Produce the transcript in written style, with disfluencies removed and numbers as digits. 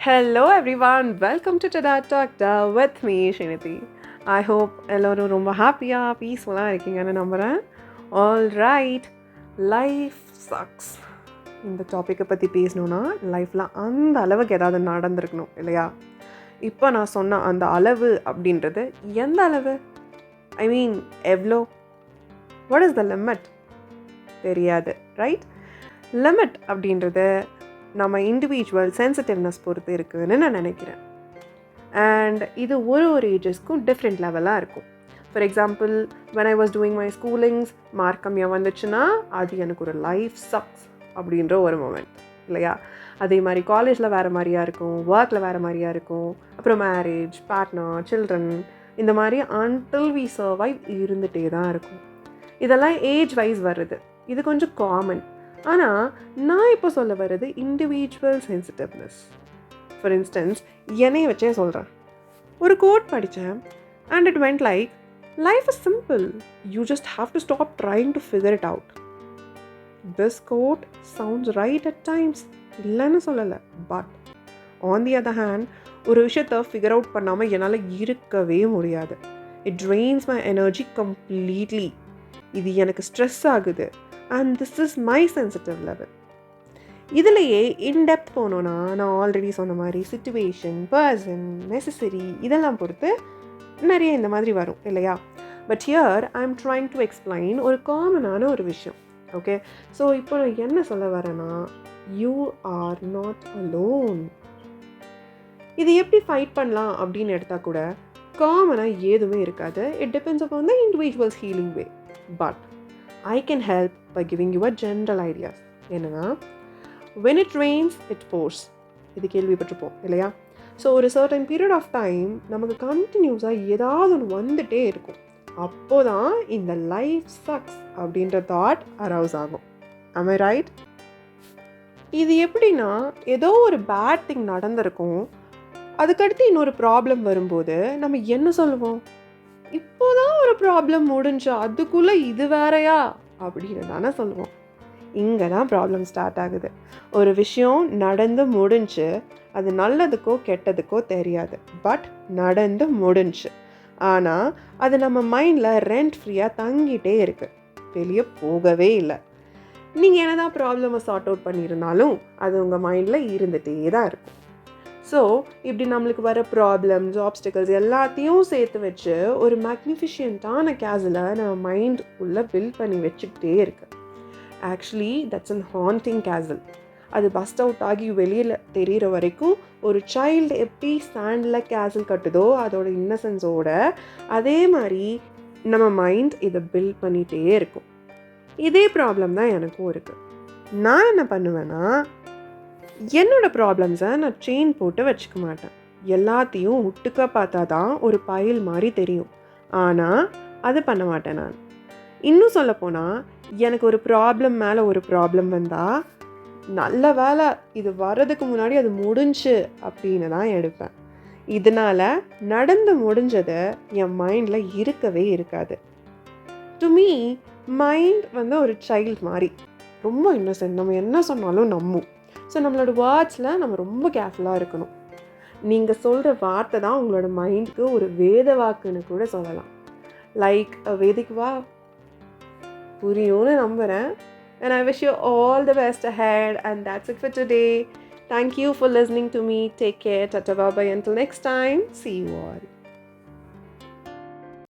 Hello everyone, welcome to Tada Talk with me Shiniti. I hope எல்லாரும் ரொம்ப ஹாப்பியாக பீஸ்ஃபுல்லாக இருக்கீங்கன்னு நம்புகிறேன். All right, life sucks. இந்த டாப்பிக்கை பற்றி பேசணுன்னா லைஃப்பில் அந்த அளவுக்கு ஏதாவது நடந்திருக்கணும் இல்லையா? இப்போ நான் சொன்ன அந்த அளவு அப்படின்றது எந்த அளவு? ஐ மீன் எவ்வளோ? What is the limit? தெரியாது, ரைட்? லிமிட் அப்படின்றது நம்ம இண்டிவிஜுவல் சென்சிட்டிவ்னஸ் பொறுத்து இருக்குதுன்னு நான் நினைக்கிறேன். அண்ட் இது ஒரு ஏஜஸ்க்கும் டிஃப்ரெண்ட் லெவலாக இருக்கும். For example, when I was doing my schoolings, mark கம்மியாக வந்துச்சுன்னா அது எனக்கு ஒரு லைஃப் சக்ஸ் அப்படின்ற ஒரு மொமெண்ட் இல்லையா? அதே மாதிரி காலேஜில் வேறு மாதிரியாக இருக்கும், ஒர்க்கில் வேறு மாதிரியாக இருக்கும், அப்புறம் மேரேஜ், பார்ட்னர், சில்ட்ரன், இந்த மாதிரி until we survive இருந்துகிட்டே தான் இருக்கும். இதெல்லாம் ஏஜ் வைஸ் வருது. இது கொஞ்சம் காமன். ஆனால் நான் இப்போ சொல்ல வர்றது இண்டிவிஜுவல் சென்சிட்டிவ்னஸ். ஃபார் இன்ஸ்டன்ஸ், என்னைய வச்சே சொல்கிறேன். ஒரு கோட் படித்தேன் and it went like, life is simple, you just have to stop trying to figure it out. This quote sounds right at times, இல்லைன்னு சொல்லலை. But on the other hand, ஒரு விஷயத்தை figure out பண்ணாமல் என்னால் இருக்கவே முடியாது. It drains my energy completely. இது எனக்கு ஸ்ட்ரெஸ் ஆகுது. And this is my sensitive level. இதிலையே இன்டெப்த் போனோன்னா நான் ஆல்ரெடி சொன்ன மாதிரி சிச்சுவேஷன், பர்சன், நெசசரி இதெல்லாம் பொறுத்து நிறைய இந்த மாதிரி வரும் இல்லையா? But here I am trying to explain ஒரு காமனான ஒரு விஷயம். ஓகே, ஸோ இப்போ நான் என்ன சொல்ல வரேன்னா, யூ ஆர் நாட் அலோன். இது எப்படி ஃபைட் பண்ணலாம் அப்படின்னு எடுத்தால் கூட காமனாக எதுவுமே இருக்காது. It depends upon the individuals healing way. But I can help by giving you a general ideas. என்னன்னா, when it rains, it pours. இது கேள்விப்பட்டிருப்போம் இல்லையா? ஸோ ஒரு சர்டன் பீரியட் ஆஃப் டைம் நமக்கு கண்டினியூஸாக ஏதாவது ஒன்று வந்துட்டே இருக்கும். அப்போதான் இந்த லைஃப் சக்ஸ் அப்படின்ற தாட் அரவுஸ் ஆகும். am I right? இது எப்படின்னா, ஏதோ ஒரு பேட் திங் நடந்திருக்கும், அதுக்கடுத்து இன்னொரு ப்ராப்ளம் வரும்போது நம்ம என்ன சொல்லுவோம்? இப்போதான் ஒரு ப்ராப்ளம் முடிஞ்சா அதுக்குள்ளே இது வேறையா அப்படின்னு தானே சொல்லுவோம். இங்கே தான் ப்ராப்ளம் ஸ்டார்ட் ஆகுது. ஒரு விஷயம் நடந்து முடிஞ்சு, அது நல்லதுக்கோ கெட்டதுக்கோ தெரியாது, பட் நடந்து முடிஞ்சு. ஆனால் அது நம்ம மைண்டில் ரெண்ட் ஃப்ரீயாக தங்கிட்டே இருக்கு, வெளியே போகவே இல்லை. நீங்கள் என்ன தான் ப்ராப்ளமை சார்ட் அவுட் பண்ணியிருந்தாலும் அது உங்கள் மைண்டில் இருந்துகிட்டே தான் இருக்கும். ஸோ இப்படி நம்மளுக்கு வர ப்ராப்ளம்ஸ், ஆப்ஸ்டிக்கல்ஸ் எல்லாத்தையும் சேர்த்து வச்சு ஒரு மேக்னிஃபிஷியண்ட்டான கேஸில் நம்ம மைண்ட் உள்ளே பில்ட் பண்ணி வச்சுக்கிட்டே இருக்கு. Actually that's an haunting castle. அது பஸ்ட் அவுட் ஆகி வெளியில் தெரிகிற வரைக்கும் ஒரு சைல்டு எப்படி ஸ்டாண்டில் கேசல் கட்டுதோ அதோட இன்னசென்ஸோட, அதே மாதிரி நம்ம மைண்ட் இதை பில்ட் பண்ணிகிட்டே இருக்கும். இதே ப்ராப்ளம் தான் எனக்கும் இருக்குது. நான் என்ன பண்ணுவேன்னா, என்னோடய ப்ராப்ளம்ஸை நான் செயின் போட்டு வச்சுக்க மாட்டேன். எல்லாத்தையும் ஒட்டுக்க பார்த்தா தான் ஒரு பைல் மாதிரி தெரியும். ஆனால் அது பண்ண மாட்டேன் நான். இன்னும் சொல்லப்போனால், எனக்கு ஒரு ப்ராப்ளம் மேலே ஒரு ப்ராப்ளம் வந்தால், நல்ல வேலை இது வர்றதுக்கு முன்னாடி அது முடிஞ்சு அப்படின்னு தான் எடுப்பேன். இதனால் நடந்து முடிஞ்சதை என் மைண்டில் இருக்கவே இருக்காது. டு மீ, மைண்ட் ஒரு சைல்டு மாதிரி, ரொம்ப இன்னசென்ட். நம்ம என்ன சொன்னாலும் நம்பும். ஸோ நம்மளோட வேர்ட்ஸில் நம்ம ரொம்ப கேர்ஃபுல்லாக இருக்கணும். நீங்கள் சொல்கிற வார்த்தை தான் உங்களோட மைண்டுக்கு ஒரு வேத வாக்குன்னு கூட சொல்லலாம். லைக் வேதிக் வா, புரியும்னு நம்புகிறேன். And I wish you all the best ahead. And that's it for today. Thank you for listening to me. Take care. Tata bye bye. Until next time. See you all.